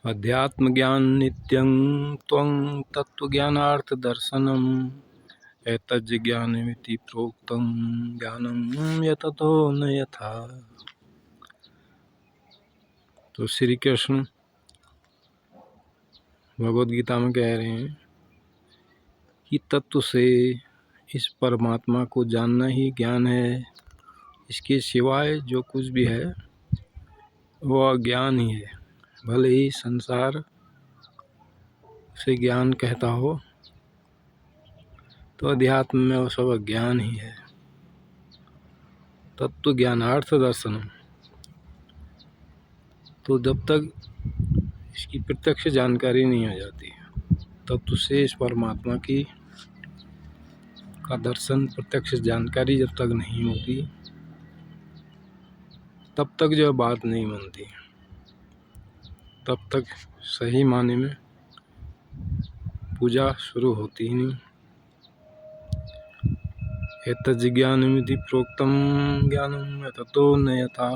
अध्यात्म ज्ञान नित्यं त्वं तत्त्वज्ञानार्थ दर्शनम् एतज्ज ज्ञानमिति प्रोक्तं ज्ञानं यततो न यथा। तो श्री कृष्ण भगवद गीता में कह रहे हैं कि तत्व से इस परमात्मा को जानना ही ज्ञान है। इसके सिवाय जो कुछ भी है वह अज्ञान ही है। भले ही संसार से ज्ञान कहता हो तो अध्यात्म में वो सब अज्ञान ही है। तत्व ज्ञानार्थ दर्शनम, तो जब तक इसकी प्रत्यक्ष जानकारी नहीं हो जाती तत्व से इस परमात्मा की का दर्शन, प्रत्यक्ष जानकारी जब तक नहीं होती तब तक जो बात नहीं बनती, तब तक सही माने में पूजा शुरू होती ही नहीं। एतज्ज ज्ञानमिति प्रोक्तम ज्ञानम यततो न यथा।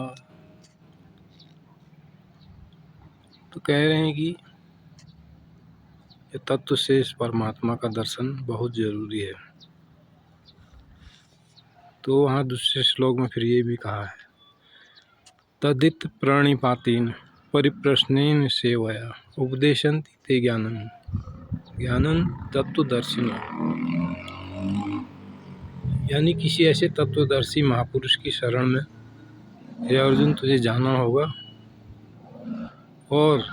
तो कह रहे हैं कि ये तत्व से इस परमात्मा का दर्शन बहुत जरूरी है। तो वहाँ दूसरे श्लोक में फिर ये भी कहा है, तदित प्रणिपातेन परिप्रश्नेन सेवया उपदेशन्ति ते ज्ञानम ज्ञानम तत्वदर्शिनः। यानी किसी ऐसे तत्वदर्शी महापुरुष की शरण में हे अर्जुन तुझे जाना होगा और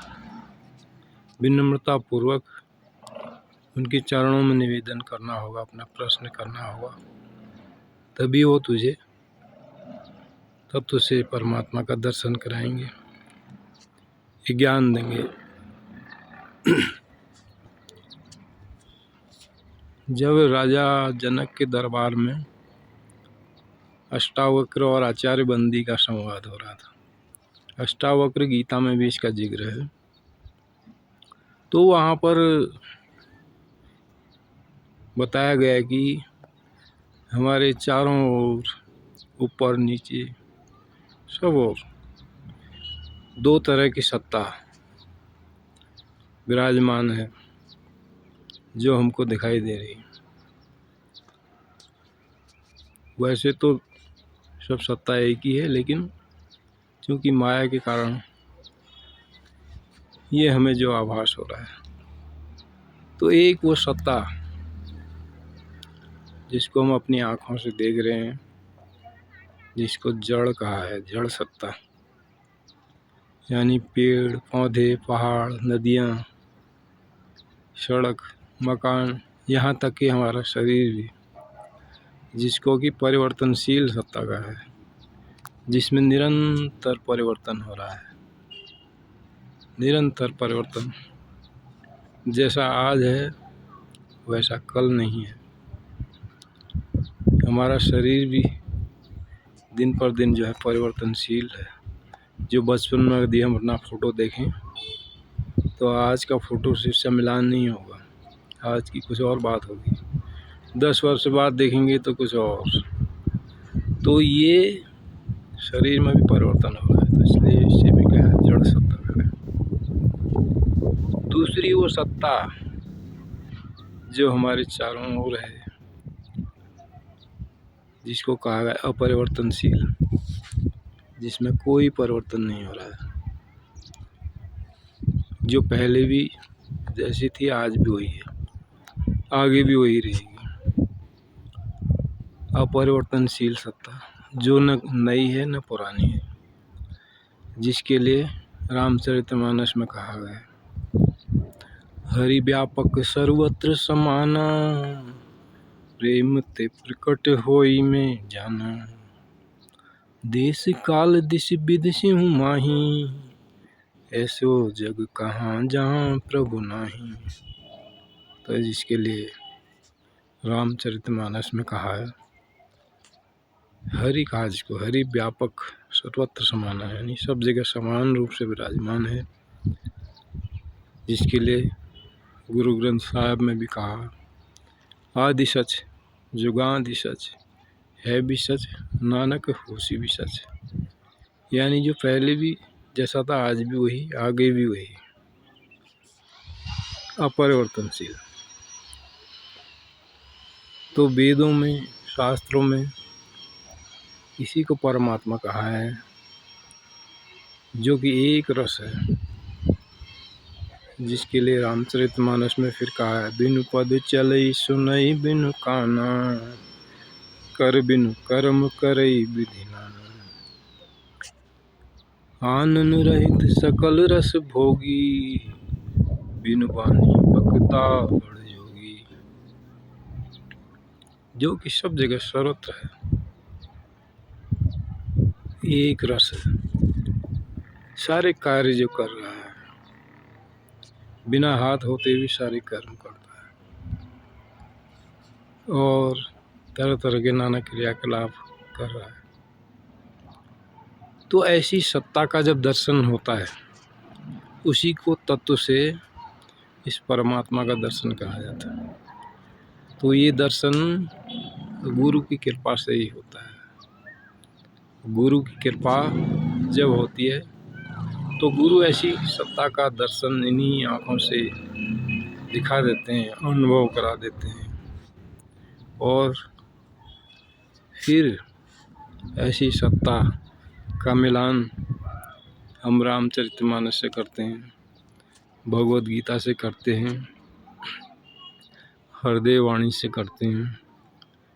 विनम्रता पूर्वक उनके चरणों में निवेदन करना होगा, अपना प्रश्न करना होगा, तभी वो तुझे तत्व से परमात्मा का दर्शन कराएंगे, ज्ञान देंगे। जब राजा जनक के दरबार में अष्टावक्र और आचार्य बंदी का संवाद हो रहा था, अष्टावक्र गीता में भी इसका जिक्र है, तो वहाँ पर बताया गया कि हमारे चारों ओर, ऊपर नीचे सब ओर दो तरह की सत्ता विराजमान है जो हमको दिखाई दे रही है। वैसे तो सब सत्ता एक ही है, लेकिन क्योंकि माया के कारण ये हमें जो आभास हो रहा है, तो एक वो सत्ता जिसको हम अपनी आँखों से देख रहे हैं, जिसको जड़ कहा है, जड़ सत्ता, यानी पेड़ पौधे, पहाड़, नदियाँ, सड़क, मकान, यहाँ तक कि हमारा शरीर भी, जिसको कि परिवर्तनशील सत्ता का है, जिसमें निरंतर परिवर्तन हो रहा है। निरंतर परिवर्तन, जैसा आज है वैसा कल नहीं है। हमारा शरीर भी दिन पर दिन जो है परिवर्तनशील है। जो बचपन में यदि हम अपना फ़ोटो देखें तो आज का फ़ोटो से मिलान नहीं होगा, आज की कुछ और बात होगी। 10 वर्ष बाद देखेंगे तो कुछ और। तो ये शरीर में भी परिवर्तन हो रहा है, तो इसलिए इससे भी क्या है, जड़ सत्ता है। दूसरी वो सत्ता जो हमारे चारों ओर है, जिसको कहा गया अपरिवर्तनशील, जिसमें कोई परिवर्तन नहीं हो रहा है, जो पहले भी जैसी थी आज भी वही है, आगे भी वही रहेगी। अपरिवर्तनशील सत्ता जो न नई है न पुरानी है, जिसके लिए रामचरितमानस में कहा गया है, हरि व्यापक सर्वत्र समाना प्रेम ते प्रकट होई में जाना देश काल दिश विदिशि हूँ माही ऐसो जग कहाँ जहाँ प्रभु नाही। तो जिसके लिए रामचरितमानस में कहा है, हरि का जिसको हरि व्यापक सर्वत्र समाना है, यानी सब जगह समान रूप से विराजमान है, जिसके लिए गुरु ग्रंथ साहब में भी कहा, आदि सच जुगादि सच है भी सच नानक होसी भी सच। यानी जो पहले भी जैसा था आज भी वही, आगे भी वही। अपरिवर्तनशील। तो वेदों में, शास्त्रों में इसी को परमात्मा कहा है, जो कि एक रस है, जिसके लिए रामचरितमानस में फिर कहा है, बिनु पद चलई सुनई बिनु काना, कर बिनु कर्म करई विधि नाना। आनन रहित सकल रस भोगी, बिनु बानी बकता बड़ योगी। जो कि सब जगह सर्वत्र है, एक रस है, सारे कार्य जो कर रहा है, बिना हाथ होते भी सारे कर्म करता है और तरह तरह के नाना क्रियाकलाप कर रहा है। तो ऐसी सत्ता का जब दर्शन होता है, उसी को तत्व से इस परमात्मा का दर्शन कहा जाता है। तो ये दर्शन गुरु की कृपा से ही होता है। गुरु की कृपा जब होती है तो गुरु ऐसी सत्ता का दर्शन इन्हीं आँखों से दिखा देते हैं, अनुभव करा देते हैं। और फिर ऐसी सत्ता का मिलान हम रामचरितमानस से करते हैं, भगवद गीता से करते हैं, हृदय वाणी से करते हैं,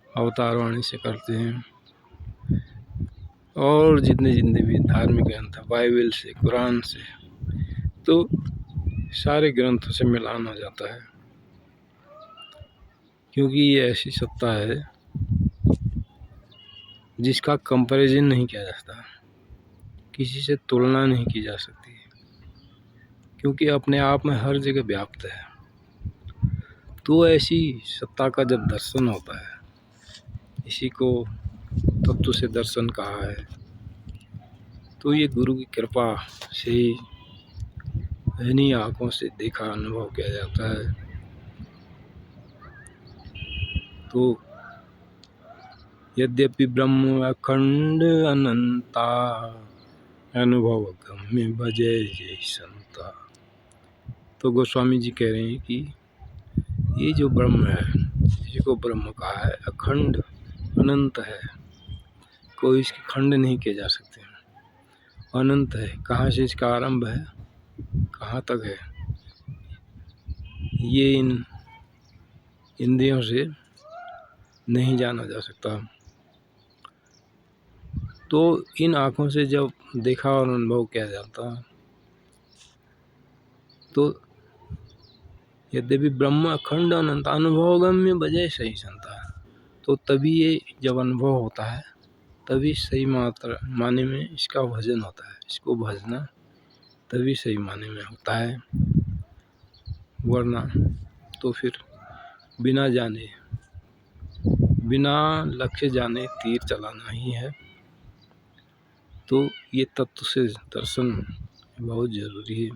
अवतार वाणी से करते हैं, और जितने भी धार्मिक ग्रंथ हैं, बाइबल से, कुरान से, तो सारे ग्रंथों से मिलान हो जाता है। क्योंकि ये ऐसी सत्ता है जिसका कंपैरिजन नहीं किया जा सकता, किसी से तुलना नहीं की जा सकती, क्योंकि अपने आप में हर जगह व्याप्त है। तो ऐसी सत्ता का जब दर्शन होता है, इसी को तत्व से दर्शन कहा है, तो ये गुरु की कृपा से ही इन्हीं आँखों से देखा, अनुभव किया जाता है। तो यद्यपि ब्रह्म अखंड अनंता, अनुभव गम्य भजै जय संता। तो गोस्वामी जी कह रहे हैं कि ये जो ब्रह्म है, जिसको ब्रह्म कहा है, अखंड अनंत है, कोई इसके खंड नहीं किए जा सकते, अनंत है। कहाँ से इसका आरंभ है, कहाँ तक है, ये इन इंद्रियों से नहीं जाना जा सकता। तो इन आँखों से जब देखा और अनुभव किया जाता, तो यद्यपि ब्रह्म अखंड अनंत, अनुभव गम्य भजै सही संता। तो तभी ये जब अनुभव होता है, तभी सही माने में इसका भजन होता है, इसको भजना तभी सही माने में होता है। वरना तो फिर बिना जाने, बिना लक्ष्य जाने तीर चलाना ही है। तो ये तत्व से दर्शन बहुत ज़रूरी है।